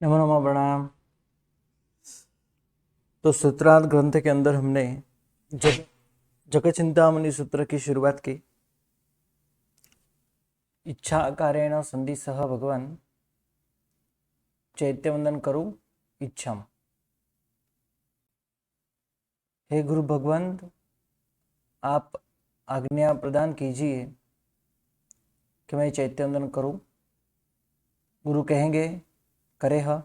नमो नमः प्रणाम। तो सूत्रार्थ ग्रंथ के अंदर हमने जग जगत चिंतामणि सूत्र की शुरुआत की। इच्छा कार्येण संधि सह भगवान चैत्यवंदन करूं इच्छम। हे गुरु भगवान, आप आज्ञा प्रदान कीजिए कि मैं चैत्यवंदन करूं। गुरु कहेंगे करे ह,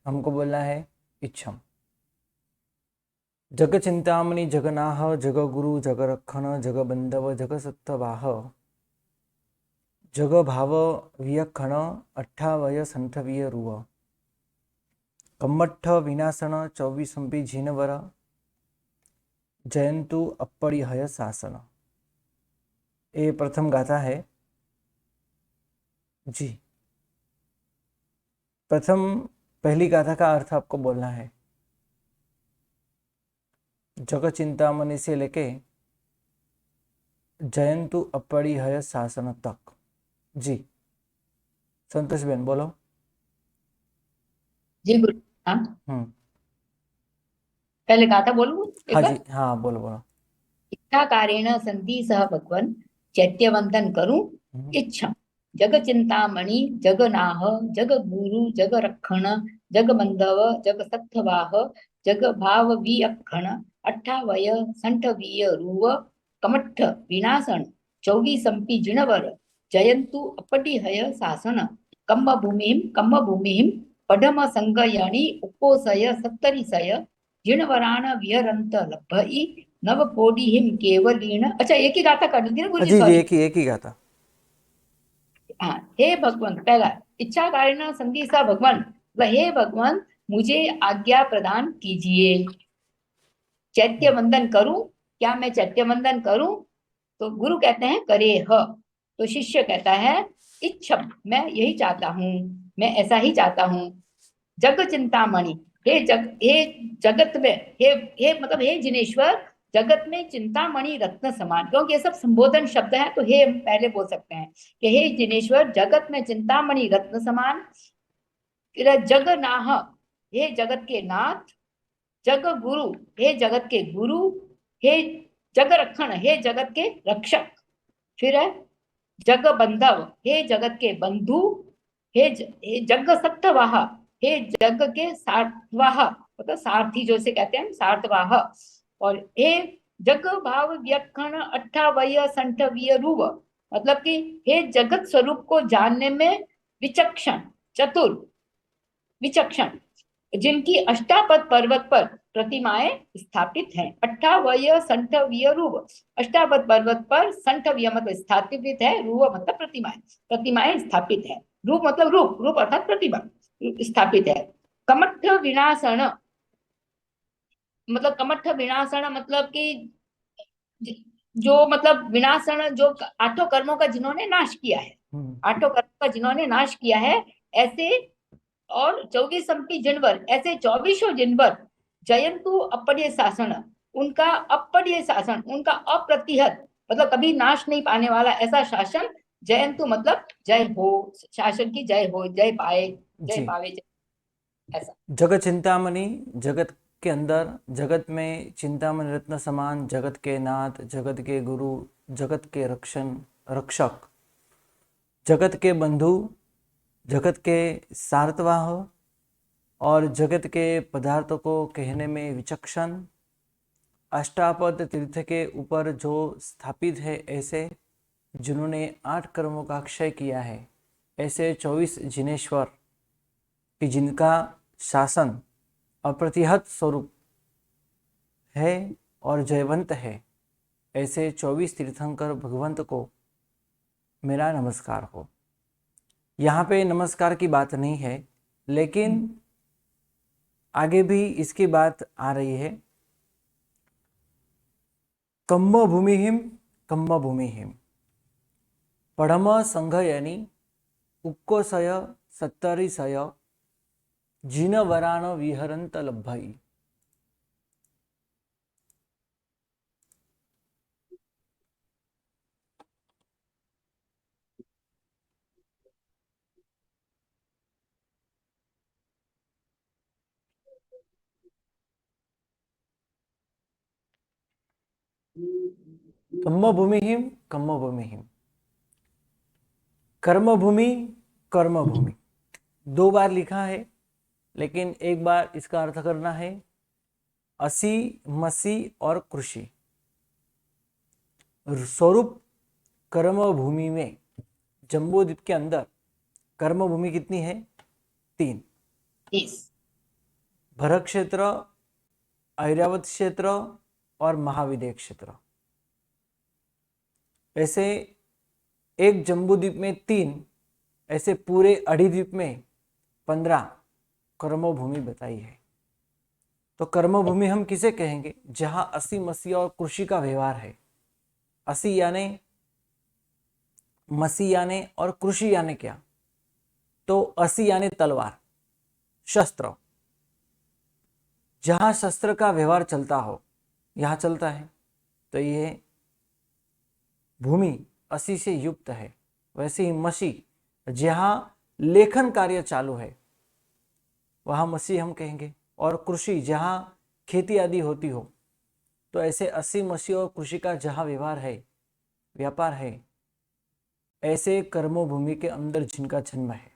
हमको बोलना है इच्छम। जग चिंतामणि जगनाह जग गुरु जग रक्षण जग बंधव जग सत्तवाह जग भाव वियखण अट्ठावय संठवीय रुव कम्मठ विनाशन चौबीसंपी झीनवर जयंतु अपरिहय शासन। ये प्रथम गाथा है जी। प्रथम पहली गाथा का अर्थ आपको बोलना है। जग चिंतामणि से लेके जयंतु अपरिहय शासन तक। जी संतोष बेन बोलो। जी गुरु। हाँ, हम्म। पहले गाथा बोलूं एक हाँ बार। जी, हाँ बोलो बोलो। इच्छा कारेण संति सह भगवन चैत्यवंदन करूं हम्म। इच्छा। जग चिंतामणि जग नाह जग गुरु जग रक्षण जग बंधव जग सत्थवाह जग भाव विअक्षण अट्ठावय संठवीय रुव कमठ विनाशन चौबीसंपि जिणवर जयंतु अपटिहय शासन। कम्म भूमिम पडम संगयणि उपोसय सत्तरिसय जिणवराण विहरंत लभई नव कोटि हिम केवलीन। अच्छा, एक ही गाथा कर दी ना गुरु जी, जी जी, सॉरी। एक ही गाथा। हाँ, हे भगवान पहला। इच्छा कारण संधि सा भगवान, हे भगवान मुझे आज्ञा प्रदान कीजिए। चैत्य वंदन करूं, क्या मैं चैत्य वंदन करूं? तो गुरु कहते हैं करे ह। तो शिष्य कहता है इच्छम, मैं यही चाहता हूं, मैं ऐसा ही चाहता हूं। जग चिंतामणि, हे जगत में, हे मतलब हे जिनेश्वर, जगत में चिंतामणि रत्न समान, क्योंकि ये सब संबोधन शब्द है तो हे हम पहले बोल सकते हैं कि हे जिनेश्वर जगत में चिंतामणि रत्न समान। फिर जगनाह, हे जगत के नाथ। जग गुरु, हे जगत के गुरु। हे जग रक्षण, हे जगत के रक्षक। फिर है जग बंधव, हे जगत के बंधु। हे जग सत्तवाह, हे जग के सार्थवाह, मतलब सारथी जो से कहते हैं सार्थवाह। और हे जग भाव व्यखण अट्ठावय संठवीय रुव, मतलब कि हे जगत स्वरूप को जानने में विचक्षण, चतुर, विचक्षण, जिनकी अष्टापद पर्वत पर प्रतिमाएं स्थापित हैं। अट्ठावय संठवीय रूप, अष्टापद पर्वत पर संठवीय मतलब स्थापित है, रूप मतलब प्रतिमाएं, प्रतिमाएं स्थापित है। रूप मतलब रूप, रूप अर्थात प्रतिमा स्थापित है। कमठ विनाशन, मतलब कमठ विनाशन मतलब कि जो मतलब विनाशन, जो आठों कर्मों का जिन्होंने नाश किया है, हम्म। आठों कर्मों का जिन्होंने नाश किया है, ऐसे। और 24 जिनवर, ऐसे 24 जिनवर। जयंतु अपढ़्य शासन, उनका अपढ़्य शासन, उनका अप्रतिहत मतलब कभी नाश नहीं पाने वाला ऐसा शासन। जयंतु मतलब जय हो, शासन की जय हो, जय पाए, जय जी। पावे, ऐसा। जगत चिंतामणि, जगत के अंदर, जगत में चिंतामणि रत्न समान, जगत के नाथ, जगत के गुरु, जगत के रक्षक, जगत के बंधु, जगत के सारतवाह और जगत के पदार्थों को कहने में विचक्षण, अष्टापद तीर्थ के ऊपर जो स्थापित है, ऐसे जिन्होंने 8 कर्मों का क्षय किया है, ऐसे 24 जिनेश्वर कि जिनका शासन अप्रतिहत स्वरूप है और जयवंत है, ऐसे 24 तीर्थंकर भगवंत को मेरा नमस्कार हो। यहाँ पे नमस्कार की बात नहीं है, लेकिन आगे भी इसकी बात आ रही है। कम्म भूमिहिम, कम्म भूमिहिम पढ़म संघयनि उक्कोसय सत्तरिसय जिन वरान विहरंत लभई। कम्मभूमि कम्मभूमि कर्मभूमि कर्मभूमि, दो बार लिखा है, लेकिन एक बार इसका अर्थ करना है असी मसी और कृषि। स्वरूप कर्मभूमि में, जम्बूद्वीप के अंदर कर्मभूमि कितनी है? 3। इस भरत क्षेत्र, ऐरावत क्षेत्र और महाविद्य क्षेत्र। ऐसे एक जम्बूद्वीप में 3, ऐसे पूरे अढ़ीद्वीप में 15 कर्मभूमि बताई है। तो कर्मभूमि हम किसे कहेंगे? जहां असी मसी और कृषि का व्यवहार है। असी यानी मसी यानी और कृषि यानी क्या? तो असी यानी तलवार, शस्त्र। जहां शस्त्र का व्यवहार चलता हो, यहां चलता है, तो ये भूमि असी से युक्त है। वैसे ही मसी, जहां लेखन कार्य चालू है, वहां मसी हम कहेंगे। और कृषि, जहां खेती आदि होती हो, तो ऐसे असी मसी और कृषि का जहां व्यवहार है, व्यापार है, ऐसे कर्मभूमि के अंदर जिनका जन्म है।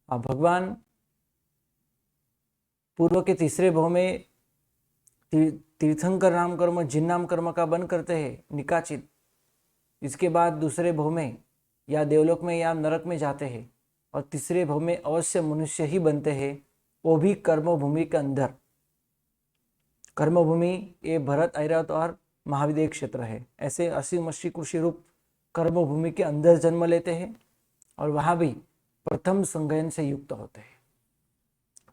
अब भगवान पूर्व के तीसरे भाव में तीर्थंकर नाम कर्म, जिन नाम कर्म का बन करते हैं निकाचित। इसके बाद दूसरे भाव में या देवलोक में या नरक में जाते हैं, और तीसरे भाव में अवश्य मनुष्य ही बनते हैं, वो भी कर्मभूमि के अंदर। कर्मभूमि ये भरत, ऐरावत और महाविद्य क्षेत्र है। ऐसे असी मसी कृषि रूप कर्मभूमि के अंदर जन्म लेते हैं, और वहां भी प्रथम संघयन से युक्त होते हैं।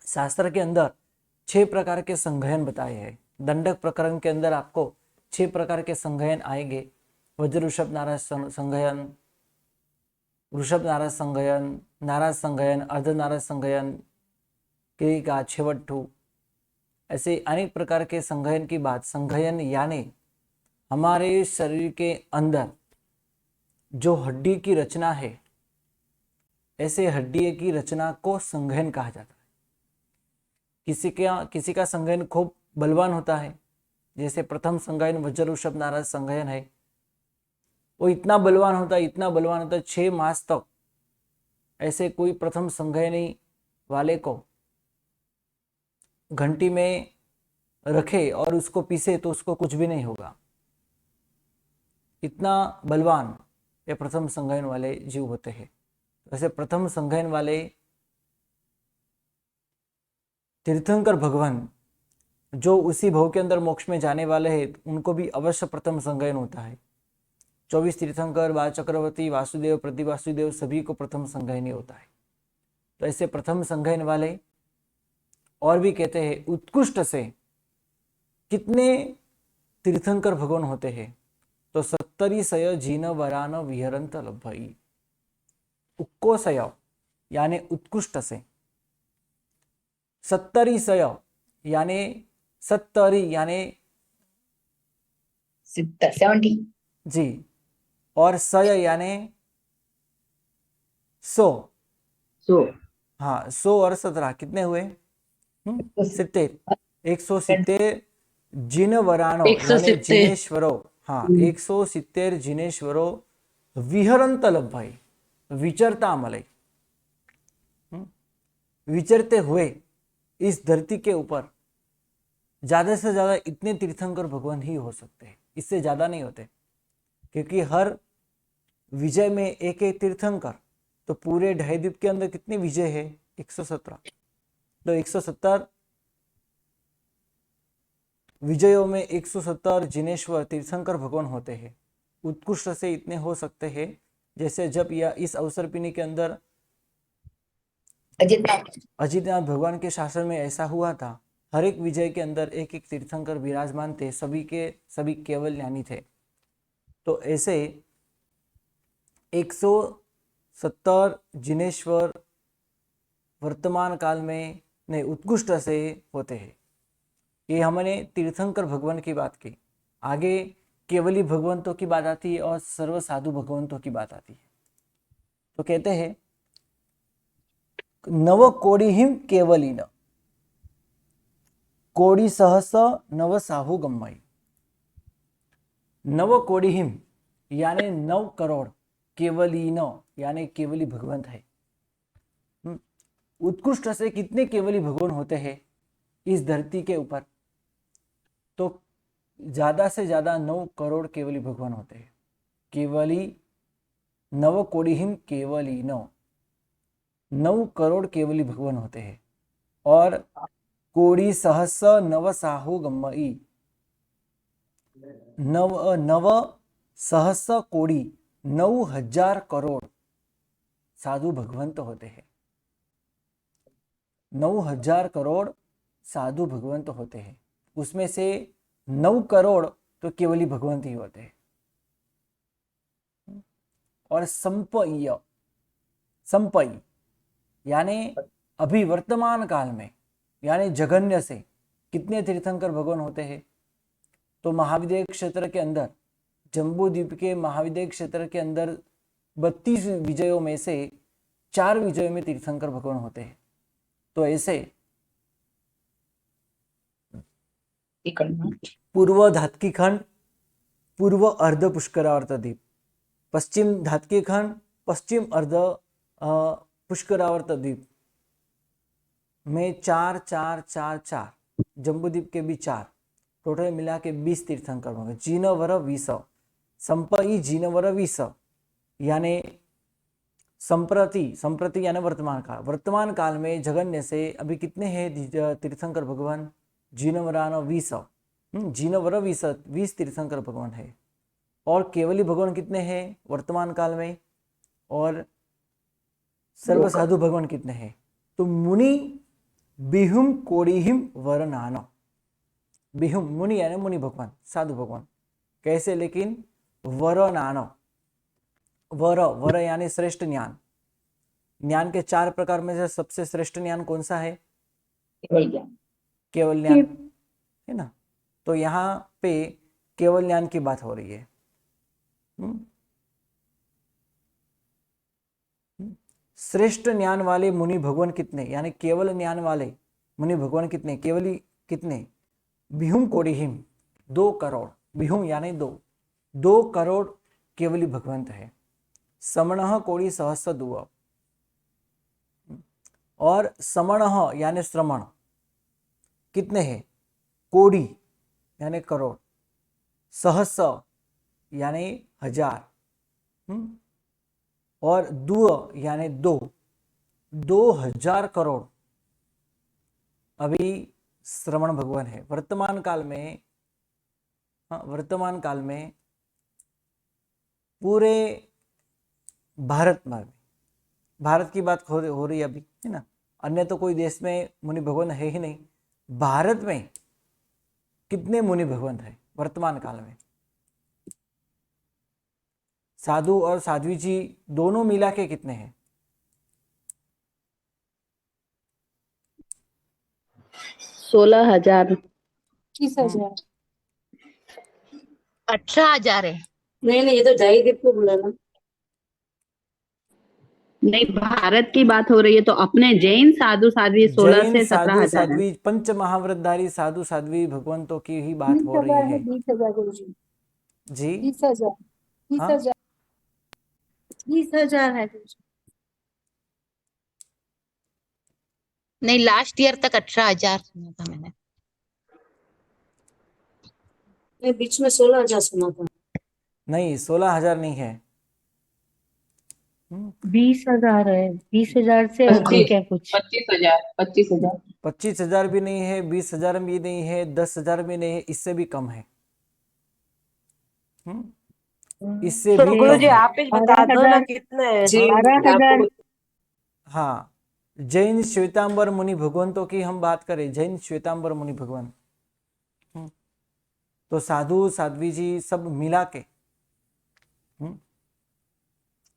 शास्त्र के अंदर 6 प्रकार के संघयन बताए हैं। दंडक प्रकरण के अंदर आपको 6 प्रकार के संघयन आएंगे। वज्र ऋषभ नाराज संघयन, वृषभ नाराज संघयन, नाराज संघयन, अर्ध नाराज संघयन, क्रिका, छेवट्टू, ऐसे अनेक प्रकार के संघयन की बात। संघयन यानी हमारे शरीर के अंदर जो हड्डी की रचना है, ऐसे हड्डी की रचना को संघयन कहा जाता है। किसी का संघयन खूब बलवान होता है, जैसे प्रथम संघयन वज्र ऋषभ नाराज संघयन है। वो इतना बलवान होता है, इतना बलवान होता है, 6 मास तक ऐसे कोई प्रथम संघयनी वाले को घंटी में रखे और उसको पीसे तो उसको कुछ भी नहीं होगा। इतना बलवान ये प्रथम संघयन वाले जीव होते हैं। वैसे प्रथम संघयन वाले तीर्थंकर भगवान जो उसी भव के अंदर मोक्ष में जाने वाले हैं, उनको भी अवश्य प्रथम संघयन होता है। 24 तीर्थंकर, बाल चक्रवर्ती, वासुदेव, प्रतिवासुदेव, सभी को प्रथम संघयन ही होता है। तो ऐसे प्रथम संघयन वाले और भी कहते हैं उत्कृष्ट से कितने तीर्थंकर भगवान होते हैं? तो 70 सय जीन वरान विहरंत लभई। उक्को सय यानी उत्कृष्ट से, 70 सय यानी 70 यानी 70 जी, और सय यानी 100। सो हाँ, 100 और 17 कितने हुए? 70। 170 जिन वरानो यानी 170 जिनेश्वरो। हाँ, 170 जिनेश्वरो विहरंत लभई, विचरता मलय, विचरते हुए इस धरती के ऊपर। ज्यादा से ज्यादा इतने तीर्थंकर भगवान ही हो सकते हैं, इससे ज्यादा नहीं होते, क्योंकि हर विजय में एक एक तीर्थंकर। तो पूरे ढाईद्वीप के अंदर कितने विजय है? 117। तो 170 विजयों में 170 जिनेश्वर तीर्थंकर भगवान होते हैं। उत्कृष्ट से इतने हो सकते हैं, जैसे जब यह इस अवसर पिनी के अंदर अजितनाथ भगवान के शासन में ऐसा हुआ था। हर एक विजय के अंदर एक एक तीर्थंकर विराजमान थे, सभी के सभी केवल ज्ञानी थे। तो ऐसे 170 जिनेश्वर वर्तमान काल में ने उत्कृष्ट से होते हैं। ये हमने तीर्थंकर भगवान की बात की। आगे केवली भगवंतों की बात आती है और सर्व साधु भगवंतों की बात आती है। तो कहते हैं नव कोड़िहिम केवलीन, कोड़ी सहस नव साहु गम्मई। नव कोड़ीहिम यानी 9 करोड़ केवली न यानी केवली भगवंत है। उत्कृष्ट से कितने केवली भगवान होते हैं इस धरती के ऊपर? तो ज्यादा से ज्यादा 9 करोड़ केवली भगवान होते हैं। केवली नव कोड़ीहिम केवली 9 करोड़ केवली भगवान होते हैं। और कोड़ी सहस नव साहु गम्मई, नव सहस कोड़ी 9,000 करोड़ साधु भगवंत होते हैं। 9,000 करोड़ साधु भगवंत होते हैं। उसमें से 9 करोड़ तो केवली भगवंत ही होते हैं। और संपय्य, संपयी यानी अभी वर्तमान काल में यानी जघन्य से कितने तीर्थंकर भगवान होते हैं? तो महाविद्य क्षेत्र के अंदर, जम्बू द्वीप के महाविद्य क्षेत्र के अंदर 32 विजयों में से 4 विजयों में तीर्थंकर भगवान होते हैं। तो ऐसे पूर्व धातकी खंड, पूर्व अर्ध पुष्करावर्त द्वीप, पश्चिम धातकी खंड, पश्चिम अर्ध पुष्करावर्त द्वीप में 4 4 4 4, जम्बू द्वीप के भी 4, टोटल मिला के 20 तीर्थंकर होंगे। जीनवर 20, संपयी जीनवर 20 यानी संप्रति यानी वर्तमान काल। वर्तमान काल में जगन्य से अभी कितने हैं तीर्थंकर भगवान? जीनवरान 20, जीनवर 20 तीर्थंकर भगवान है। और केवली भगवान कितने हैं वर्तमान काल में? और सर्व साधु भगवान कितने हैं? तो मुनि बिहुम कोड़ीहिम वरनान। बिहुम मुनि यानी मुनि भगवान, साधु भगवान। कैसे? लेकिन वरनान, वर यानी श्रेष्ठ ज्ञान। ज्ञान के 4 प्रकार में से सबसे श्रेष्ठ ज्ञान कौन सा है? केवल ज्ञान है ना। तो यहाँ पे केवल ज्ञान की बात हो रही है। श्रेष्ठ ज्ञान वाले मुनि भगवान कितने, यानी केवल ज्ञान वाले मुनि भगवान कितने? केवली कितने? बिहुम कोड़ीहिम 2 करोड़। बिहुम यानी 2 करोड़ केवली भगवंत है। समण कोड़ी सहस्र दुआ। और समण यानी श्रमण कितने हैं? कोड़ी यानी करोड़, सहस्र यानी 1000, और दुआ यानी 2,000 करोड़ अभी श्रमण भगवान है वर्तमान काल में। वर्तमान काल में पूरे भारत में, भारत की बात हो रही है अभी, है ना। अन्य तो कोई देश में मुनि भगवान है ही नहीं। भारत में कितने मुनि भगवान है वर्तमान काल में? साधु और साध्वी जी दोनों मिला के कितने हैं? 16,000। 21,000। 18,000 है। नहीं, ये तो जयदीप को बोला ना। नहीं, भारत की बात हो रही है। तो अपने जैन साधु साध्वी 16 जैन से साधु 17,000 है। साध्वी पंच महाव्रतधारी साधु साध्वी भगवंतों की ही बात हो रही 20,000 है। 20,000 गुरुजी। जी 20,000 हाँ 20,000 20,000 है गुरुजी। नहीं, लास्ट ईयर तक 18,000 सुना था मैंने। मैं बीच में 16,000 सुना था। नहीं, 16,000 नहीं है। 20,000 है। 20,000 से अधिक है कुछ। 25,000 25,000 भी नहीं है, 20,000 भी नहीं है, 10,000 भी नहीं है, इससे भी कम है। इससे तो भी गुरु कम जी है। आप ही बता दो ना 12,000 कितने हैं। जी 12,000 हाँ, जैन श्वेतांबर मुनि भगवंतों की हम बात करें, जैन श्वेतांबर मुनि भगवान, तो साधु साध्वी जी सब मिला के,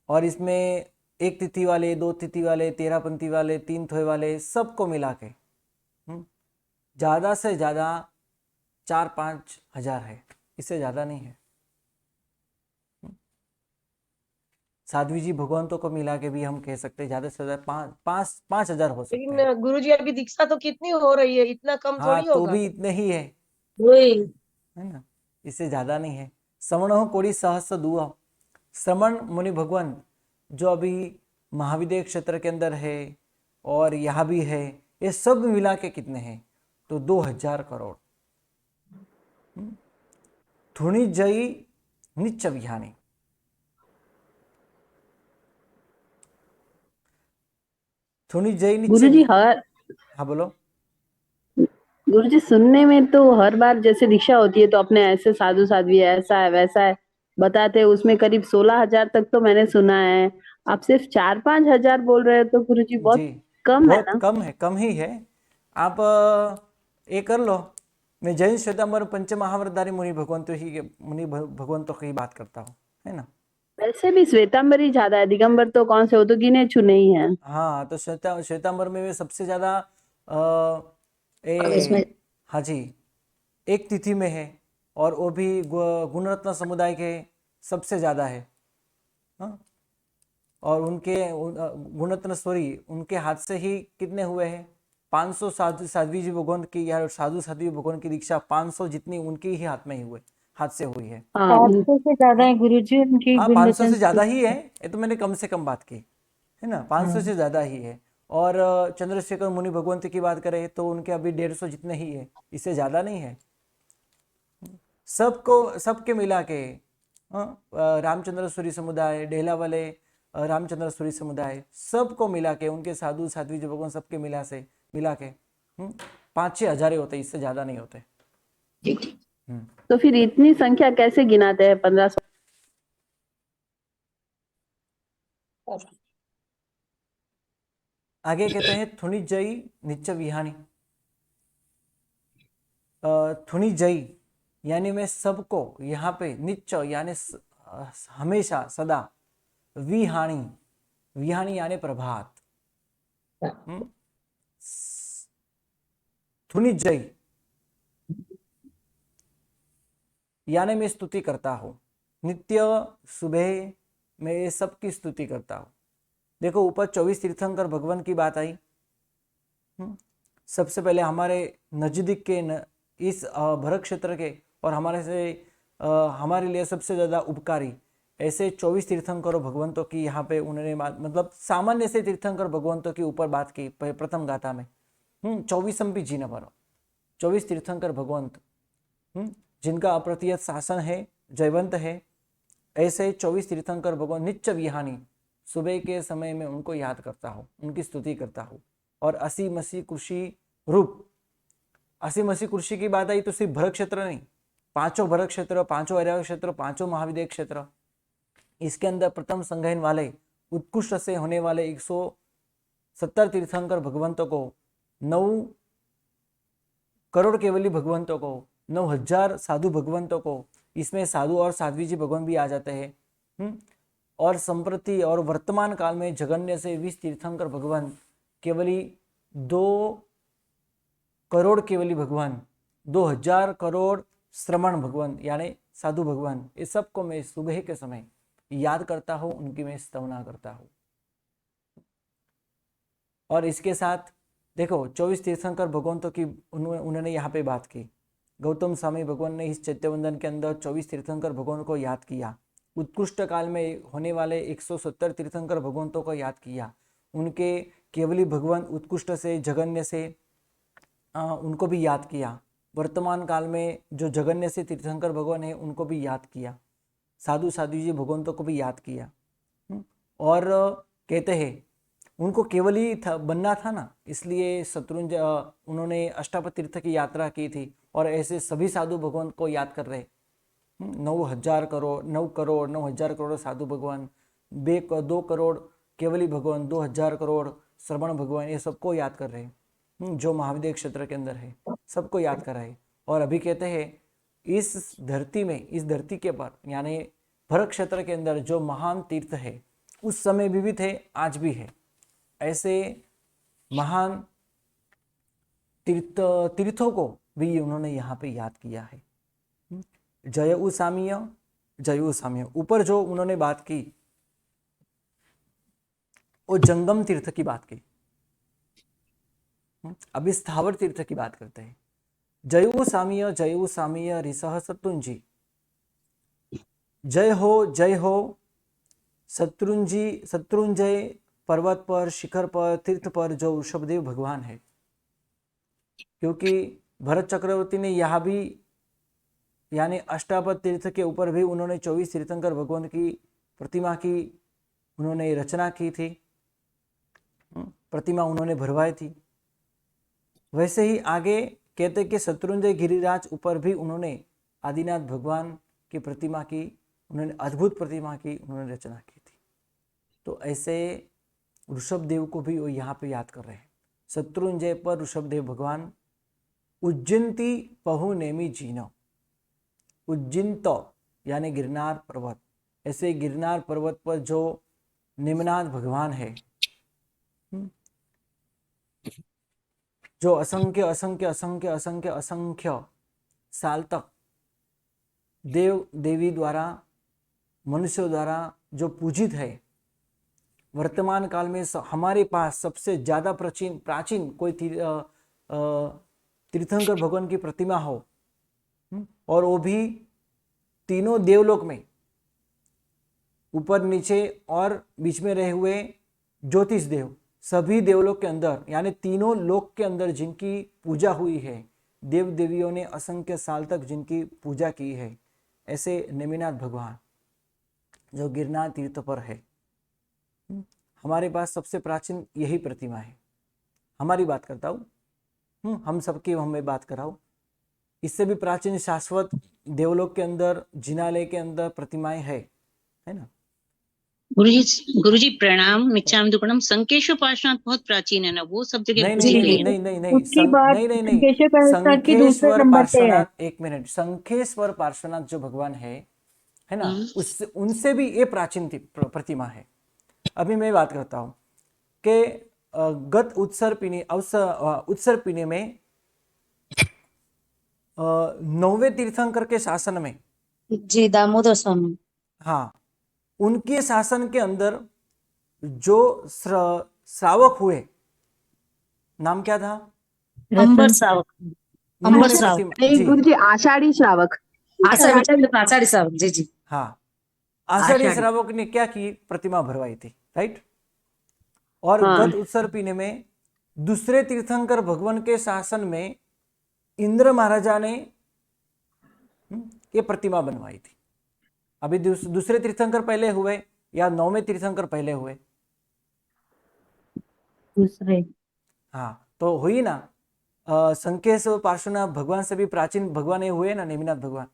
और इसमें 1 तिथि वाले, 2 तिथि वाले, 13 पंथी वाले, 3 थोए वाले, सबको मिला के ज्यादा से ज्यादा 4-5 हजार है, इससे ज्यादा नहीं है। साध्वी जी भगवंतों को मिला के भी हम कह सकते हैं ज़्यादा से ज़्यादा 5,000 हो सकते हैं। लेकिन गुरुजी अभी दीक्षा तो कितनी हो रही है, इतना कम हाँ थोड़ी तो होगा। भी इतने ही है वही ना, इससे ज़्यादा नहीं है। श्रवण कोड़ी सहस्र दुआ, श्रवण मुनि भगवान जो अभी महाविद्य क्षेत्र के अंदर है और यहाँ भी है, ये सब मिला के कितने हैं, तो 2000 करोड़। धुनि जयी निच्च विहानी, धुनि जयी निच्च गुरुजी हर हाँ बोलो। गुरुजी सुनने में तो हर बार जैसे दीक्षा होती है तो अपने ऐसे साधु साध्वी ऐसा है वैसा है बताते हैं, उसमें करीब 16,000 तक तो मैंने सुना है। आप सिर्फ 4-5 हजार बोल रहे हो तो गुरुजी जी बहुत कम है बहुत ना। कम है, कम ही है। आप ये कर लो, मैं जैन श्वेतांबर पंच महावरधारी भगवंतों की बात करता हूँ, है ना। वैसे भी श्वेतांबर ही ज्यादा है, दिगंबर तो कौन से हो तो गिने चुने ही है। हाँ तो श्वेतांबर में वे सबसे ज्यादा अब इसमें हाँ जी, एक तिथि में है और वो भी गुणरत्न समुदाय के सबसे ज्यादा है। हाँ, और उनके गुणरत्न स्वरी उनके हाथ से ही कितने हुए हैं, 500 साध्वी जी भगवान की या साधु साध्वी भगवान की दीक्षा 500 जितनी उनके ही हाथ में ही हुए, हाथ से हुई है। हाँ 400 से ज्यादा है गुरुजी उनकी हाँ 500 गुणरत्न से ज्यादा स्वरूप। ही है, ये तो मैंने कम से कम बात की है ना, 500 से ज्यादा ही है। और चंद्रशेखर मुनि भगवंत की बात करें तो उनके अभी 150 जितने ही है, इससे ज्यादा नहीं है। सबको सबके मिला के रामचंद्र सूरी समुदाय, डेला वाले रामचंद्र सूरी समुदाय, सबको मिला के उनके साधु साध्वी जो भगवान सबके मिला के 5-6 हजार होते, इससे ज्यादा नहीं होते। तो फिर इतनी संख्या कैसे गिनाते हैं 1500। आगे कहते हैं थुनि जयी निच्च विहानी। थुनि जयी यानी मैं सबको यहाँ पे, निच्च यानी हमेशा सदा, विहानी, विहानी यानी प्रभात, थुनि जयी यानी मैं स्तुति करता हूँ, नित्य सुबह मैं ये सबकी स्तुति करता हूँ। देखो ऊपर 24 तीर्थंकर भगवान की बात आई। सबसे पहले हमारे नजदीक के इस भरत क्षेत्र के और हमारे लिए सबसे ज़्यादा उपकारी ऐसे 24 तीर्थंकरों भगवंतों की यहाँ पे उन्होंने मतलब सामान्य से तीर्थंकर भगवंतों के ऊपर बात की प्रथम गाथा में। 24 भी जी नंबर 24 तीर्थंकर भगवंत जिनका अप्रतिहत शासन है, जयवंत है, ऐसे 24 तीर्थंकर भगवान निच्च विहानी, सुबह के समय में उनको याद करता हूँ, उनकी स्तुति करता हूँ। और 80 मसी कृषि रूप, 80 मसी कृषि की बात आई तो सिर्फ भरत क्षेत्र नहीं, 5 भरत क्षेत्र, 5 ऐरावत क्षेत्र, 5 महाविद्य क्षेत्र, इसके अंदर प्रथम संगयन वाले उत्कृष्ट से होने वाले 170 तीर्थंकर भगवंतों को, 9 करोड़ केवली भगवंतों को, 9,000 साधु भगवंतों को, इसमें साधु और साध्वी जी भगवान भी आ जाते हैं। और संप्रति और वर्तमान काल में जगन्य से 20 तीर्थंकर भगवान, केवली 2 करोड़ केवली भगवान, 2,000 करोड़ श्रमण भगवान यानी साधु भगवान, इस सबको मैं सुबह के समय याद करता हूँ, उनकी मैं स्तवना करता हूँ। और इसके साथ देखो 24 तीर्थंकर भगवंतों की उन्होंने यहाँ पे बात की। गौतम स्वामी भगवान ने इस चैत्यवंदन के अंदर 24 तीर्थंकर भगवान को याद किया, उत्कृष्ट काल में होने वाले 170 तीर्थंकर भगवंतों को याद किया, उनके केवली भगवान उत्कृष्ट से जगन्य से उनको भी याद किया, वर्तमान काल में जो जगन्य से तीर्थंकर भगवान है उनको भी याद किया, साधु साधु जी भगवंतों को भी याद किया। और कहते हैं उनको केवल ही बनना था ना, इसलिए शत्रुंजय उन्होंने अष्टापद तीर्थ की यात्रा की थी और ऐसे सभी साधु भगवान को याद कर रहे। 9,000 करोड़, 9 करोड़, 9,000 करोड़ साधु भगवान, 2 करोड़ केवली भगवान, 2,000 करोड़ श्रवण भगवान, ये सबको याद कर रहे हैं जो महाविद्य क्षेत्र के अंदर है, सबको याद कर रहे हैं। और अभी कहते हैं इस धरती में, इस धरती के पर यानी भरत क्षेत्र के अंदर जो महान तीर्थ है, उस समय भी थे, आज भी है, ऐसे महान तीर्थों को भी उन्होंने यहाँ पे याद किया है। जय उसामीय, जय उसामीय, ऊपर जो उन्होंने बात की वो जंगम तीर्थ की बात की। अभी स्थावर तीर्थ की बात करते हैं। जयो सामीय ऋषः शत्रुंजी। जय हो शत्रुंजय पर्वत पर, शिखर पर, तीर्थ पर जो ऋषभदेव भगवान है। क्योंकि भरत चक्रवर्ती ने यहाँ भी यानी अष्टापद तीर्थ के ऊपर भी उन्होंने 24 तीर्थंकर भगवान की प्रतिमा की उन्होंने रचना की थी, प्रतिमा उन्होंने भरवाई थी। वैसे ही आगे कहते कि शत्रुंजय गिरिराज ऊपर भी उन्होंने आदिनाथ भगवान की प्रतिमा की, उन्होंने अद्भुत प्रतिमा की उन्होंने रचना की थी। तो ऐसे ऋषभदेव को भी वो यहाँ पे याद कर रहे हैं। शत्रुंजय पर ऋषभदेव भगवान। उज्जयंती पहु नेमी जीनो। उज्जयंत यानी गिरनार पर्वत, ऐसे गिरनार पर्वत पर जो निमनाथ भगवान है, जो असंख्य असंख्य असंख्य असंख्य असंख्य साल तक देव देवी द्वारा मनुष्यों द्वारा जो पूजित है। वर्तमान काल में हमारे पास सबसे ज्यादा प्राचीन कोई तीर्थंकर भगवान की प्रतिमा हो, और वो भी तीनों देवलोक में, ऊपर नीचे और बीच में रहे हुए ज्योतिष देव, सभी देवलोक के अंदर यानी तीनों लोक के अंदर जिनकी पूजा हुई है, देव देवियों ने असंख्य साल तक जिनकी पूजा की है, ऐसे नेमिनाथ भगवान जो गिरनार तीर्थ पर है। हमारे पास सबसे प्राचीन यही प्रतिमा है। हमारी बात करता हूँ, हम सबकी हमें बात कराऊँ। इससे भी प्राचीन शाश्वत देवलोक के अंदर, जिनालय के अंदर प्रतिमाएं है ना। गुरुजी प्रणाम। मिच्चाम दुक्कड़म। संकेश्वर पार्श्वनाथ बहुत प्राचीन है ना, वो सब जगह नहीं घूम नहीं लिए। नहीं नहीं नहीं उसकी बात केशव पार्श्वनाथ की दूसरे संखेश्वर नंबर पे है। पार्श्वनाथ, एक मिनट, संखेश्वर पार्श्वनाथ जो भगवान है ना, उससे उनसे भी ये प्राचीन प्रतिमा है। अभी मैं बात करता हूँ कि गत उत्सर पीने में 9वें तीर्थंकर के शासन में, जी, दामोदर स्वामी। हाँ, उनके शासन के अंदर जो श्रावक हुए, नाम क्या था? अंबर सावक। उन्होंने श्रावक। प्रतिमा नहीं जी, गुरुजी, आषाढ़ी श्रावक। आषाढ़ी सावक। जी जी। हाँ, आषाढ़ी श्रावक ने क्या की? प्रतिमा भरवाई थी, राइट। और हाँ। गत उत्सर पीने में दूसरे तीर्थंकर भगवान के शासन में इंद्र महाराजा ने ये प्रतिमा बनवाई थी। अभी दूसरे तीर्थंकर पहले हुए या 9वें तीर्थंकर पहले हुए? दूसरे। हाँ, तो हुई ना। संकेश्वर पार्श्वनाथ भगवान से भी प्राचीन भगवान ये हुए ना, नेमिनाथ भगवान।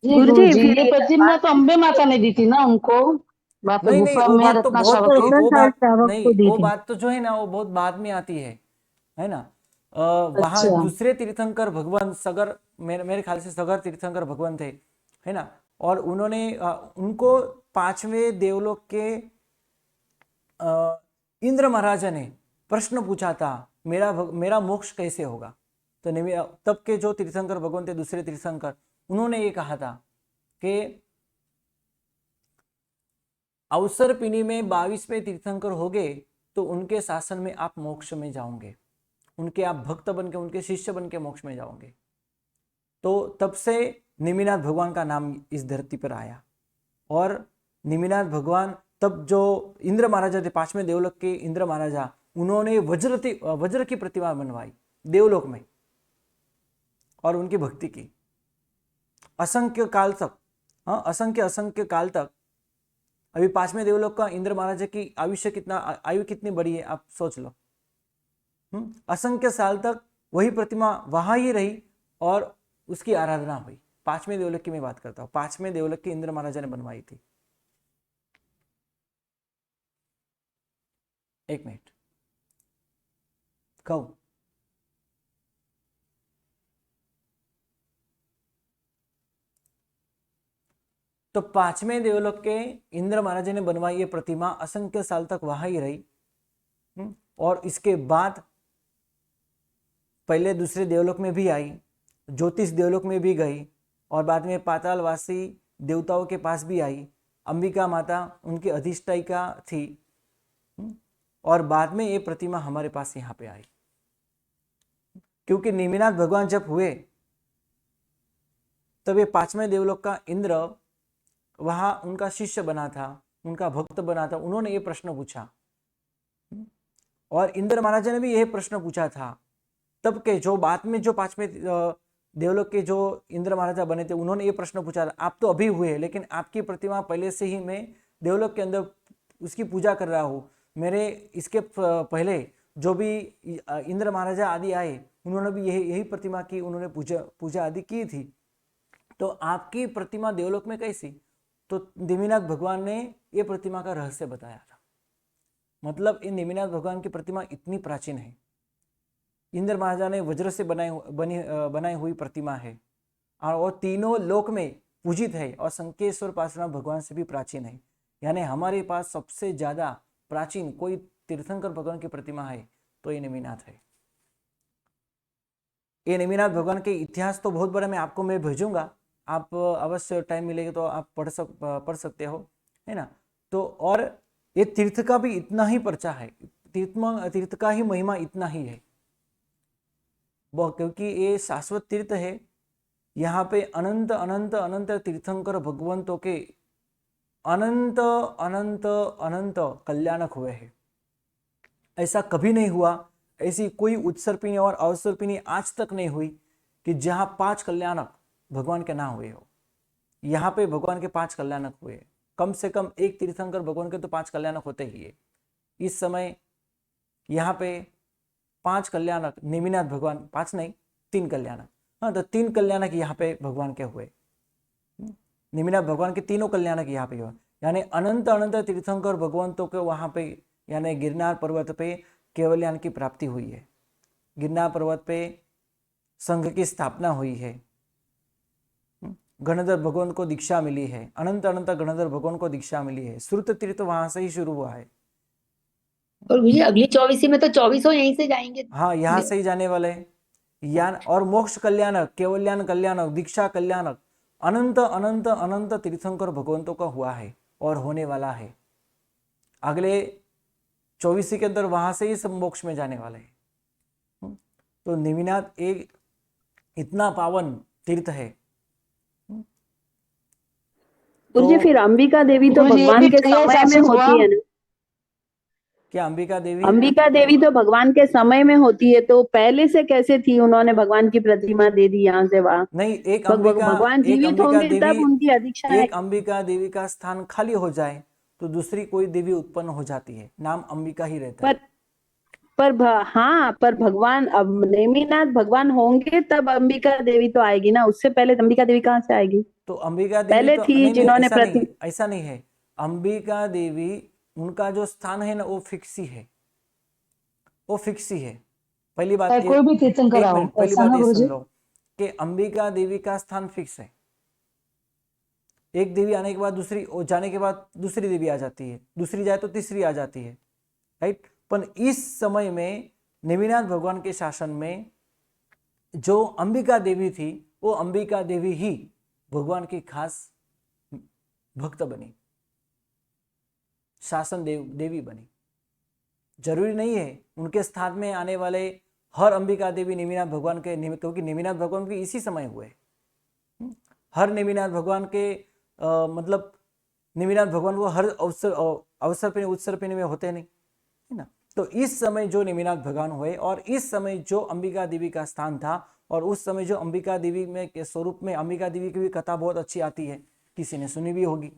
गुरुजी, फिर ये प्रतिमा तो अम्बे माता ने दी थी ना उनको, वहाँ पे नहीं गुफा वो में बात तो बहुत, रत्नाशावक में। वो बात श्रावक नहीं, को दी वो थी। बात तो जो है ना वो बहुत बाद में आती है ना। वहां दूसरे तीर्थंकर भगवान सगर, मेरे ख्याल से सगर तीर्थंकर भगवान थे, है ना। और उन्होंने उनको 5वें देवलोक के इंद्र महाराजा ने प्रश्न पूछा था, मेरा मोक्ष कैसे होगा। तो तब के जो तीर्थंकर भगवान थे, दूसरे तीर्थंकर, उन्होंने ये कहा था कि अवसर पीनी में 22वें तीर्थंकर होगे तो उनके शासन में आप मोक्ष में जाओगे, उनके आप भक्त बन के, उनके शिष्य बन के मोक्ष में जाओगे। तो तब से निमिनाथ भगवान का नाम इस धरती पर आया। और निमिनाथ भगवान तब जो इंद्र महाराजा थे, 5वें देवलोक के इंद्र महाराजा, उन्होंने वज्र की प्रतिमा बनवाई देवलोक में और उनकी भक्ति की असंख्य काल तक। हाँ, असंख्य काल तक। अभी 5वें देवलोक का इंद्र महाराजा की आयु कितनी बड़ी है, आप सोच लो। असंख्य साल तक वही प्रतिमा वहां ही रही और उसकी आराधना हुई। 5वें देवलोक की मैं बात करता हूँ, 5वें देवलोक की इंद्र महाराजा ने बनवाई थी। एक मिनट कहूं, तो 5वें देवलोक के इंद्र महाराजा ने बनवाई ये प्रतिमा असंख्य साल तक वहां ही रही। और इसके बाद पहले दूसरे देवलोक में भी आई, ज्योतिष देवलोक में भी गई, और बाद में पातालवासी देवताओं के पास भी आई। अंबिका माता उनकी अधिष्ठायिका थी, और बाद में ये प्रतिमा हमारे पास यहाँ पे आई, क्योंकि नेमिनाथ भगवान जब हुए तब ये पांचवें देवलोक का इंद्र वहां उनका शिष्य बना था, उनका भक्त बना था। उन्होंने ये प्रश्न पूछा और इंद्र महाराजा ने भी यह प्रश्न पूछा था। तब के जो बाद में जो पांचवें देवलोक के जो इंद्र महाराजा बने थे, उन्होंने ये प्रश्न पूछा था, आप तो अभी हुए लेकिन आपकी प्रतिमा पहले से ही मैं देवलोक के अंदर उसकी पूजा कर रहा हूँ। मेरे इसके पहले जो भी इंद्र महाराजा आदि आए, उन्होंने भी यही प्रतिमा की, उन्होंने पूजा आदि की थी। तो आपकी प्रतिमा देवलोक में कैसी? तो नेमिनाथ भगवान ने ये प्रतिमा का रहस्य बताया था। मतलब इन नेमिनाथ भगवान की प्रतिमा इतनी प्राचीन है, इंद्र महाराजा ने वज्र से बनाई हुई प्रतिमा है और तीनों लोक में पूजित है और संकेश्वर पार्श्वनाथ भगवान से भी प्राचीन है। यानी हमारे पास सबसे ज्यादा प्राचीन कोई तीर्थंकर भगवान की प्रतिमा है तो ये नेमिनाथ है। ये नेमिनाथ भगवान के इतिहास तो बहुत बड़ा, मैं भेजूंगा, आप अवश्य टाइम मिलेगा तो आप पढ़ सकते हो, है ना। तो और ये तीर्थ का भी इतना ही पर्चा है, तीर्थ का ही महिमा इतना ही है, क्योंकि ये शाश्वत तीर्थ है। यहाँ पे अनंत अनंत अनंत तीर्थंकर भगवंतों के अनंत अनंत अनंत कल्याणक हुए हैं। ऐसा कभी नहीं हुआ, ऐसी कोई उत्सर्पिणी और अवसर्पिणी आज तक नहीं हुई कि जहाँ 5 कल्याणक भगवान के ना हुए हो। यहाँ पे भगवान के 5 कल्याणक हुए, कम से कम एक तीर्थंकर भगवान के तो 5 कल्याणक होते ही है। इस समय यहाँ पे 5 कल्याणक नेमिनाथ भगवान, 5 नहीं 3 कल्याणक, हाँ तो 3 कल्याणक यहाँ पे भगवान के हुए। नेमिनाथ भगवान के तीनों कल्याणक यहाँ पे हुआ, यानी अनंत अनंत तीर्थंकर भगवंतों के वहाँ पे, यानी गिरनार पर्वत पे केवल्यान की प्राप्ति हुई है। गिरनार पर्वत पे संघ की स्थापना हुई है, गणधर भगवान को दीक्षा मिली है, अनंत अनंत गणधर भगवान को दीक्षा मिली है। श्रुत तीर्थ वहां से ही शुरू हुआ है। और मुझे अगली 24 में तो 24 यहीं से जाएंगे। हाँ, यहाँ से ही जाने वाले हैं। यान और मोक्ष कल्याणक, केवल्यान कल्याणक, दीक्षा कल्याणक, अनंत अनंत अनंत तीर्थंकर भगवंतों का हुआ है और होने वाला है। अगले 24 के अंदर वहां से ही सब मोक्ष में जाने वाले हैं। तो नेमिनाथ एक इतना पावन तीर्थ है। गुरुजी फिर अंबिका देवी तो गुरुजी, भगवान ये के भी क्रिया समय में शासन हुआ। होती है ना? क्या अंबिका देवी? अंबिका देवी तो भगवान के समय में होती है, तो पहले से कैसे थी? उन्होंने भगवान की प्रतिमा दे दी यहाँ से वहां। नहीं, एक भगवान जीवित होंगे तब उनकी अधिक्षा है। एक अंबिका देवी का स्थान खाली हो जाए तो दूसरी कोई देवी उत्पन्न हो जाती है, नाम अंबिका ही रहता है। पर भगवान अब नेमिनाथ भगवान होंगे तब अंबिका देवी तो आएगी ना, उससे पहले अंबिका देवी कहाँ से आएगी? तो अंबिका देवी पहले तो थी नहीं, जिन्होंने ऐसा नहीं है। अंबिका देवी उनका जो स्थान है ना वो फिक्स ही है, वो फिक्स ही है। पहली बात चाहे कोई भी तीर्थंकर आओ, पहली ऐसा बात ना ये गुरुजी? सुन लो कि अंबिका देवी का स्थान फिक्स है। एक देवी आने के बाद दूसरी, और जाने के बाद दूसरी देवी आ जाती है, दूसरी जाए तो तीसरी आ जाती है, राइट। पर इस समय में नेमिनाथ भगवान के शासन में जो अंबिका देवी थी, वो अंबिका देवी ही भगवान की खास भक्त बनी, शासन देवी बनी। जरूरी नहीं है उनके स्थान में आने वाले हर अंबिका देवी नेमिनाथ भगवान के, क्योंकि नेमिनाथ भगवान भी इसी समय हुए। हर नेमिनाथ भगवान के मतलब नेमिनाथ भगवान को हर अवसर पे उत्सर्पिणी में होते नहीं, है ना। तो इस समय जो नेमिनाथ भगवान हुए और इस समय जो अंबिका देवी का स्थान था, और उस समय जो अंबिका देवी में के स्वरूप में अंबिका देवी की भी कथा बहुत अच्छी आती है, किसी ने सुनी भी होगी,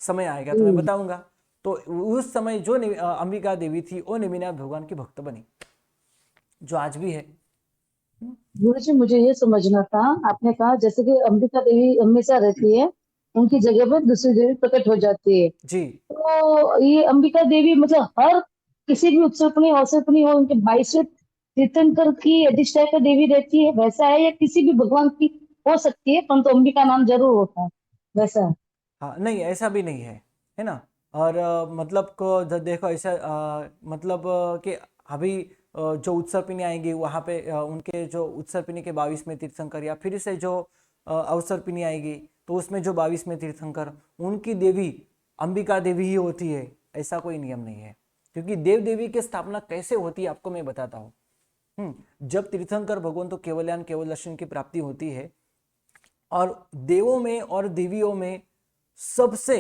समय आएगा तो मैं बताऊंगा। तो उस समय जो अंबिका देवी थी वो नेमिनाथ भगवान की भक्त बनी, जो आज भी है। गुरुजी मुझे ये समझना था, आपने कहा जैसे कि अंबिका देवी हमेशा रहती है, उनकी जगह पर दूसरी देवी प्रकट हो जाती है, जी, तो ये अंबिका देवी मतलब हर किसी भी उत्सर्पणी अवसर्पणी हो उनके 22 तीर्थंकर की अधिष्ठाता देवी रहती है, वैसा है? या किसी भी भगवान की हो सकती है परंतु अंबिका नाम जरूर होता है, वैसा है? हाँ, नहीं ऐसा भी नहीं है ना। और मतलब को देखो ऐसा मतलब कि अभी जो उत्सर्पिणी आएंगी वहाँ पे उनके जो उत्सर्पिणी के 22वें तीर्थंकर, या फिर से जो अवसर्पिणी आएगी तो उसमें जो 22वें तीर्थंकर, उनकी देवी अंबिका देवी ही होती है, ऐसा कोई नियम नहीं है। क्योंकि देव देवी की स्थापना कैसे होती है आपको मैं बताता हूँ। जब तीर्थंकर भगवान तो केवल्यान केवल दर्शन की प्राप्ति होती है, और देवों में और देवियों में सबसे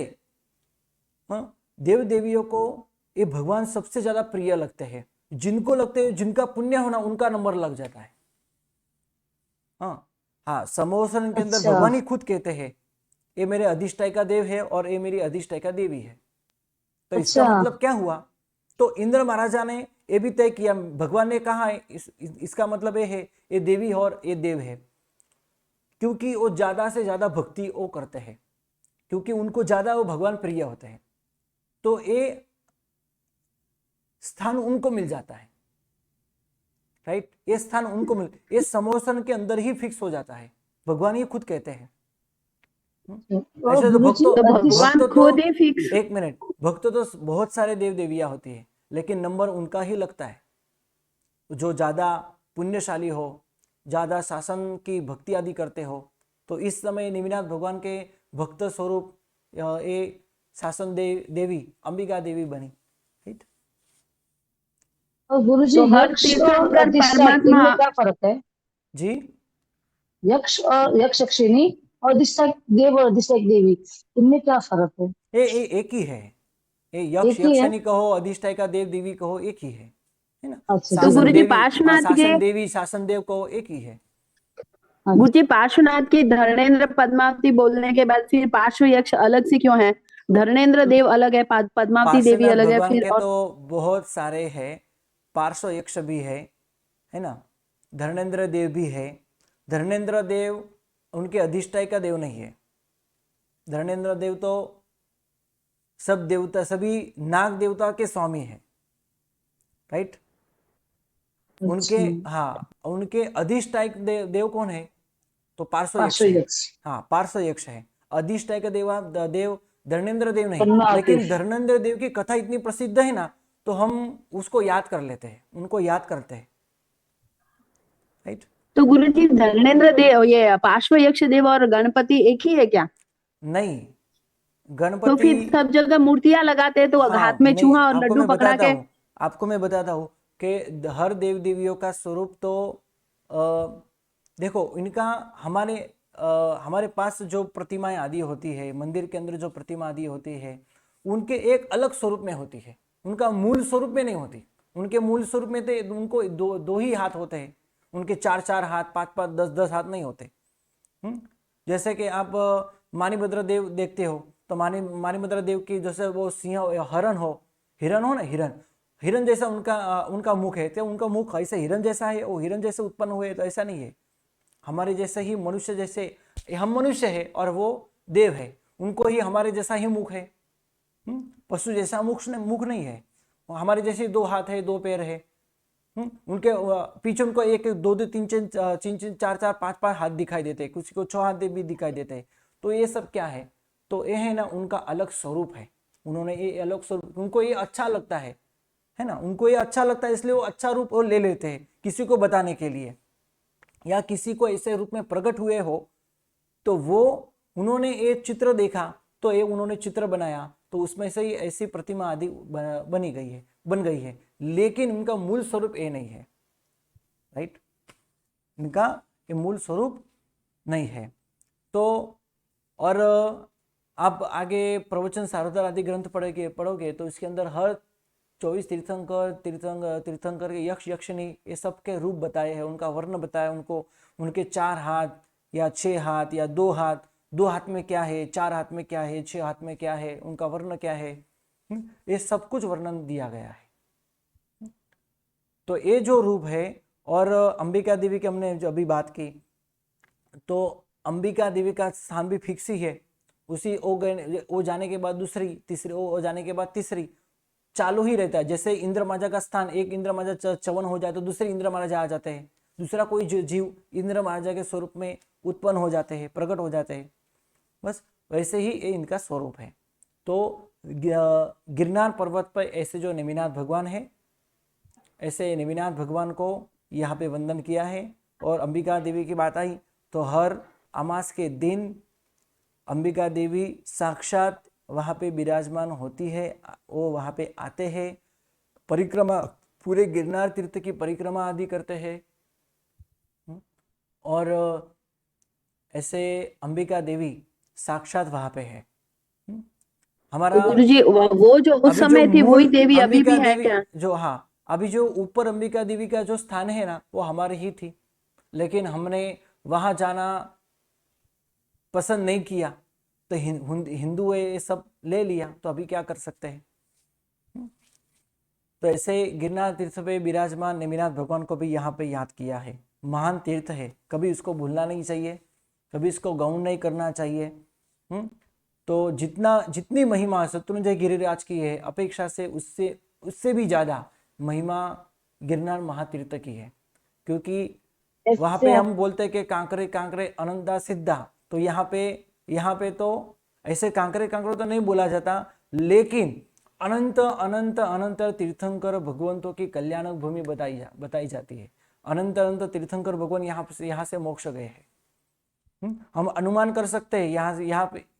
देव देवियों को ये भगवान सबसे ज्यादा प्रिय लगते हैं। जिनको लगते हैं, जिनका पुण्य होना उनका नंबर लग जाता है। हाँ, समोसन के अंदर अच्छा। भगवान ही खुद कहते हैं ये मेरे अधिष्ठायिका देव है और ये मेरी अधिष्ठायिका देवी है। तो इसका अच्छा। मतलब क्या हुआ? तो इंद्र महाराजा ने ये भी तय किया, भगवान ने कहा है इसका मतलब ये है ये देवी है और ये देव है, क्योंकि वो ज्यादा से ज्यादा भक्ति वो करते हैं, क्योंकि उनको ज्यादा वो भगवान प्रिय होते हैं। तो ये स्थान उनको मिल जाता है, राइट। ये स्थान उनको ये समोसन के अंदर ही फिक्स हो जाता है, भगवान ये खुद कहते हैं। ऐसे तो गुरुजी, भक्तों तो भगवान भक्तों खुद तो ही फिक्स। एक मिनट, भक्तों तो बहुत सारे देव देवियां होती है, लेकिन नंबर उनका ही लगता है जो ज्यादा पुण्यशाली हो, ज्यादा शासन की भक्ति आदि करते हो। तो इस समय निमिनाथ भगवान के भक्त स्वरूप ये शासन देवी अंबिका देवी बनी, राइट। और गुरुजी, तो हर यक्ष और तीर्थंकर अधिष्ठायक परमात्मा। इनमें क्या फर्क है? जी, यक्ष और यक्ष यक्षिणी और अधिष्ठायक देव और अधिष्ठायक देवी, इनमें क्या फर्क है? ये एक ही है। ये यक्ष एक ही है? यक्षिणी कहो, अधिष्ठायिका देव देवी कहो, एक ही है ना। अच्छा, तो शासन गुरुजी देवी, पार्श्वनाथ के शासन देवी शासन देव कहो, एक ही है। गुरुजी पार्श्वनाथ की धर्मेंद्र पद्मावती बोलने के बाद फिर पार्श्व यक्ष अलग से क्यों है? धर्मेंद्र देव अलग है, पद्मावती देवी पार्श्वनाथ अलग है, भगवान फिर के और तो बहुत सारे हैं, पार्श्व यक्ष भी है ना। धर्मेंद्र देव भी है। धर्मेंद्र देव उनके अधिष्ठायिका देव नहीं है। धर्मेंद्र देव तो सब देवता, सभी नाग देवता के स्वामी है, राइट। उनके उनके अधिष्ठायक देव कौन है? तो पार्श्व यक्ष है। हाँ, पार्श्व यक्ष है। अधिष्ठायक देव धर्मेंद्र देव नहीं, लेकिन धर्मेंद्र देव की कथा इतनी प्रसिद्ध है ना, तो हम उसको याद कर लेते हैं, उनको याद करते हैं, राइट। तो गुरुजी धर्मेंद्र देव, ये पार्श्व यक्ष देव और गणपति एक ही है क्या? नहीं, तो गणपति फिर सब जगह मूर्तियां लगाते हैं, तो हाथ में नहीं, चूहा और लड्डू पकड़ा के। आपको मैं बताता हूँ कि हर देव देवियों का स्वरूप तो देखो, इनका हमारे पास जो प्रतिमाएं आदि होती है, मंदिर के अंदर जो प्रतिमा आदि होती है, उनके एक अलग स्वरूप में होती है, उनका मूल स्वरूप में नहीं होती। उनके मूल स्वरूप में तो उनको दो ही हाथ होते हैं, उनके 4 हाथ, 5 10 हाथ नहीं होते। जैसे कि आप मानिभद्र देव देखते हो, तो मानिभद्र देव की जैसे वो सिंह हिरण हो ना, हिरण जैसा उनका मुख है, तो उनका मुख ऐसे हिरण जैसा है, वो हिरण जैसे उत्पन्न हुए, तो ऐसा नहीं है। हमारे जैसे ही मनुष्य जैसे हम मनुष्य है और वो देव है, उनको ही हमारे जैसा ही मुख है। पशु जैसा मुख नहीं है। हमारे जैसे 2 हाथ है, 2 पैर है। उनके पीछे उनको 1 2 3 4 5 हाथ दिखाई देते हैं, किसी को 6 हाथ भी दिखाई देते हैं। तो ये सब क्या है? तो ये है ना उनका अलग स्वरूप है। उन्होंने ये अलग स्वरूप, उनको ये अच्छा लगता है ना, उनको ये अच्छा लगता है, इसलिए वो अच्छा रूप और ले लेते हैं किसी को बताने के लिए, या किसी को ऐसे रूप में प्रकट हुए हो, तो वो उन्होंने एक चित्र देखा, तो ये उन्होंने चित्र बनाया, तो उसमें से ही ऐसी प्रतिमा आदि बन गई है, लेकिन उनका मूल स्वरूप ये नहीं है, राइट। इनका ये मूल स्वरूप नहीं है। तो और आप आगे प्रवचन सारोद्धार आदि ग्रंथ पढ़ोगे तो इसके अंदर हर 24 तीर्थंकर के यक्ष यक्षिणी ये सब के रूप बताए हैं, उनका वर्ण बताया, उनको उनके 4 हाथ या 6 हाथ या 2 हाथ में क्या है, 4 हाथ में क्या है, 6 हाथ में क्या है, उनका वर्ण क्या है, ये सब कुछ वर्णन दिया गया है। तो ये जो रूप है, और अंबिका देवी की हमने जो अभी बात की, तो अंबिका देवी का स्थान भी फिक्स ही है। उसी ओ जाने के बाद दूसरी, तीसरी ओ जाने के बाद तीसरी, चालू ही रहता है। जैसे इंद्र माजा का स्थान, एक इंद्र माजा च्यवन हो जाए तो दूसरे इंद्र माजा आ जाते हैं, दूसरा कोई जीव इंद्र माजा के स्वरूप में उत्पन्न हो जाते हैं, प्रकट हो जाते हैं। बस वैसे ही ये इनका स्वरूप है। तो गिरनार पर्वत पर ऐसे जो नेमिनाथ भगवान है, ऐसे नेमिनाथ भगवान को यहाँ पे वंदन किया है। और अंबिका देवी की बात आई तो हर अमास के दिन अंबिका देवी साक्षात वहाँ पे विराजमान होती है, वो वहाँ पे आते हैं। परिक्रमा, पूरे गिरनार तीर्थ की परिक्रमा आदि करते हैं। और ऐसे अंबिका देवी साक्षात वहां पे है। हमारा गुरु जी वो जो उस अभी जो समय थी मूल वही देवी अभी अंबिका भी है देवी क्या? जो, हाँ, अभी जो ऊपर अंबिका देवी का जो स्थान है ना, वो हमारी ही थी, लेकिन हमने वहां जाना पसंद नहीं किया, तो हिंदू ये सब ले लिया, तो अभी क्या कर सकते हैं। तो ऐसे गिरनार तीर्थ पे विराजमान नेमिनाथ भगवान को भी यहाँ पे याद किया है। महान तीर्थ है, कभी उसको भूलना नहीं चाहिए, कभी इसको गौण नहीं करना चाहिए। तो जितनी महिमा शत्रुंजय गिरिराज की है, अपेक्षा से उससे भी ज्यादा महिमा गिरनार महातीर्थ की है, क्योंकि वहां पे हम बोलते हैं कि कांकरे कांकरे अनंता सिद्धा, तो यहाँ पे तो ऐसे कांकरे कांकरे तो नहीं बोला जाता, लेकिन अनंत अनंत अनंत तीर्थंकर भगवंतों की कल्याणक भूमि बताई जाती है। अनंत अनंत तीर्थंकर भगवान यहाँ से मोक्ष गए हैं। हम अनुमान कर सकते हैं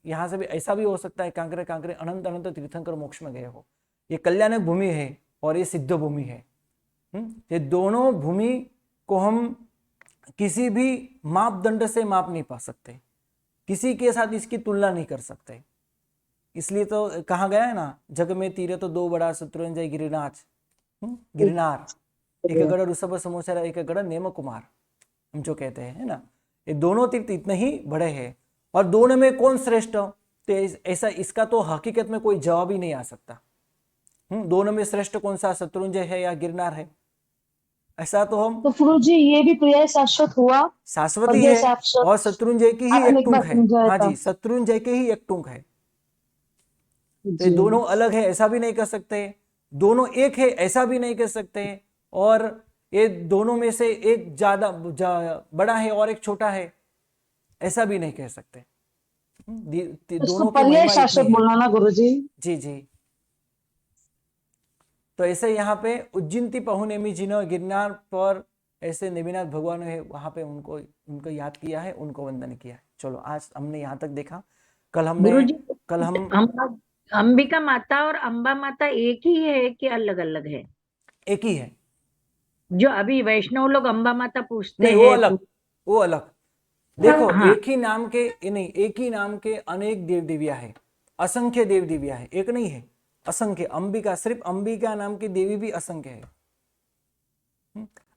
यहाँ से भी ऐसा भी हो सकता है, कांकरे कांकरे अनंत अनंत तीर्थंकर मोक्ष में गए हो। ये कल्याणक भूमि है और ये सिद्ध भूमि है। ये दोनों भूमि को हम किसी भी मापदंड से माप नहीं पा सकते, किसी के साथ इसकी तुलना नहीं कर सकते। इसलिए तो कहा गया है ना, जग में तीरे तो दो बड़ा शत्रुंजय गिरनार, एक गढ़ ऋषभ समोसर, एक गढ़ नेम कुमार, हम जो कहते हैं ना, ये दोनों तीर्थ इतने ही बड़े हैं। और दोनों में कौन श्रेष्ठ, तो ऐसा इसका तो हकीकत में कोई जवाब ही नहीं आ सकता। दोनों में श्रेष्ठ कौन सा, शत्रुंजय है या गिरनार है, ऐसा तो हम, तो गुरु जी ये भी पर्याय शाश्वत हुआ, शाश्वती है शाश्वत और शत्रुंजय की ही एक आत्मिक टूंक बात है। समझाया हाँ था। जी, शत्रुंजय के ही एक टूंक है। तो ये जी। दोनों अलग है ऐसा भी नहीं कह सकते, दोनों एक है ऐसा भी नहीं कह सकते, और ये दोनों में से एक ज्यादा बड़ा है और एक छोटा है ऐसा भी नहीं कह सकते। दोनों की पर्याय महिमा शाश्वत इतनी है। बोलना ना गुरु जी। जी जी। तो ऐसे यहाँ पे उज्जैनती पहुनेमी जिन्होंने गिरनार पर ऐसे नेमिनाथ भगवान है, वहां पे उनको याद किया है, उनको वंदन किया है। चलो आज हमने यहाँ तक देखा। कल हम अंबिका माता और अंबा माता एक ही है कि अलग अलग है? एक ही है। जो अभी वैष्णव लोग अंबा माता पूछते नहीं, हैं वो अलग। देखो, हाँ। एक ही नाम के अनेक देव देवियां है, असंख्य देव देवियां है, एक नहीं है, असंख्य। अंबिका, सिर्फ अंबिका नाम की देवी भी असंख्य है।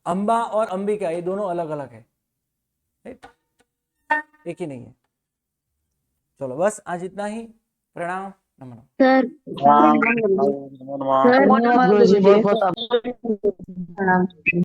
अंबा और अंबिका ये दोनों अलग अलग है, एक ही नहीं है। चलो बस आज इतना ही। प्रणाम, नमन। सर गुरु जी बहुत बहुत प्रणाम।